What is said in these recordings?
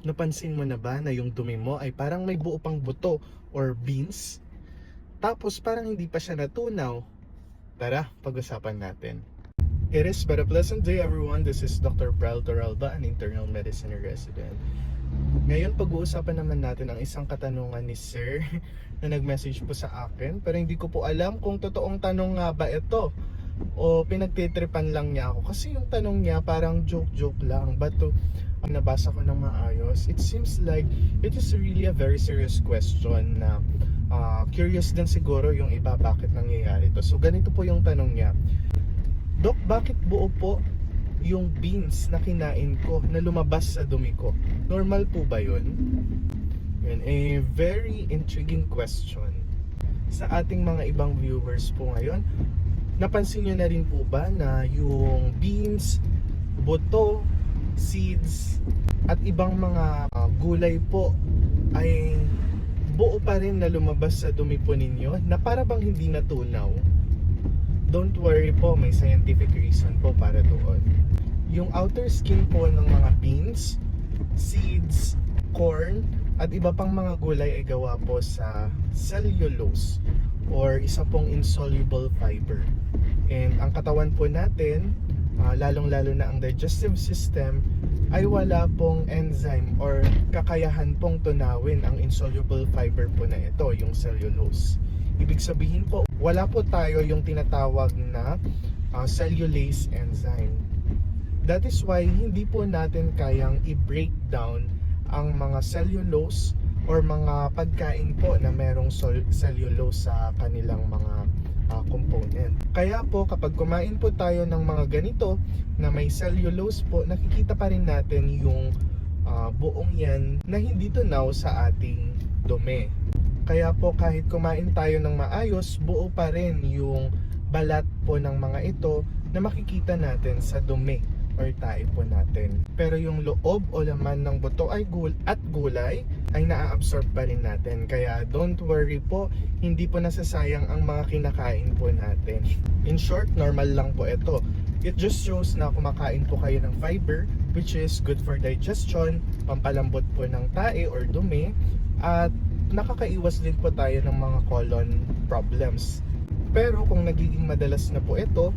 Napansin mo na ba na yung dumi mo ay parang may buo pang buto or beans? Tapos parang hindi pa siya natunaw. Tara, pag-usapan natin. It is but a pleasant day everyone. This is Dr. Bral Toralba, an internal medicine resident. Ngayon pag-uusapan naman natin ang isang katanungan ni Sir na nag-message po sa akin. Pero hindi ko po alam kung totoong tanong nga ba ito o pinagtitripan lang niya ako. Kasi yung tanong niya parang joke-joke lang. But ang nabasa ko ng maayos, it seems like it is really a very serious question na curious din siguro yung iba bakit nangyayari to. So ganito po yung tanong niya. Dok, bakit buo po yung beans na kinain ko na lumabas sa dumi ko? Normal po ba yun? Yun, a very intriguing question. Sa ating mga ibang viewers po ngayon, napansin nyo na rin po ba na yung beans, buto, seeds, at ibang mga gulay po ay buo pa rin na lumabas sa dumi po ninyo na para bang hindi natunaw? Don't worry po, may scientific reason po para doon. Yung outer skin po ng mga beans, seeds, corn, at iba pang mga gulay ay gawa po sa cellulose or isa pong insoluble fiber. And ang katawan po natin, lalong-lalo na ang digestive system, ay wala pong enzyme or kakayahan pong tunawin ang insoluble fiber po na ito, yung cellulose. Ibig sabihin po, wala po tayo yung tinatawag na cellulase enzyme. That is why hindi po natin kayang i-break down ang mga cellulose or mga pagkain po na merong cellulose sa kanilang mga component. Kaya po kapag kumain po tayo ng mga ganito na may cellulose po, nakikita pa rin natin yung buong yan na hindi tunaw sa ating dumi. Kaya po kahit kumain tayo ng maayos, buo pa rin yung balat po ng mga ito na makikita natin sa dumi or tae po natin. Pero yung loob o laman ng buto at gulay ay naa-absorb pa rin natin. Kaya don't worry po, hindi po nasasayang ang mga kinakain po natin. In short, normal lang po ito. It just shows na kumakain po kayo ng fiber, which is good for digestion, pampalambot po ng tae or dumi, at nakakaiwas din po tayo ng mga colon problems. Pero kung nagiging madalas na po ito,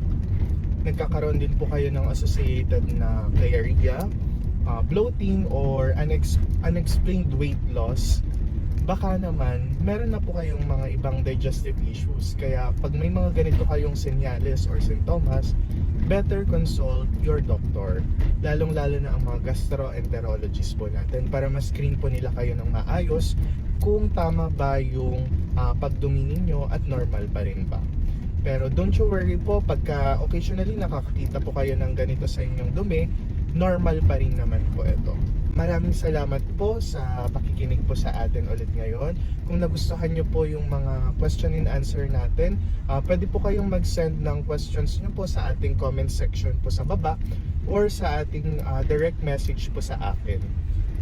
nagkakaroon din po kayo ng associated na diarrhea, bloating, or unexplained weight loss, baka naman meron na po kayong mga ibang digestive issues. Kaya pag may mga ganito kayong senyales or sintomas, better consult your doctor, lalong-lalo na ang mga gastroenterologist po natin para ma-screen po nila kayo ng maayos kung tama ba yung pagdumi ninyo at normal pa rin ba. Pero don't you worry po, pagka occasionally nakakakita po kayo ng ganito sa inyong dumi, normal pa rin naman po ito. Maraming salamat po sa pakikinig po sa atin ulit ngayon. Kung nagustuhan nyo po yung mga question and answer natin, pwede po kayong mag-send ng questions nyo po sa ating comment section po sa baba or sa ating direct message po sa akin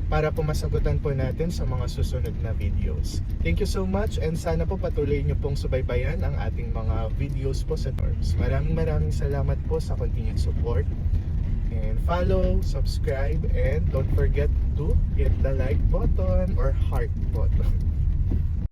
para po masagutan po natin sa mga susunod na videos. Thank you so much and sana po patuloy nyo pong subaybayan ang ating mga videos po sa Norms. Maraming salamat po sa continued support. And follow, subscribe, and don't forget to hit the like button or heart button.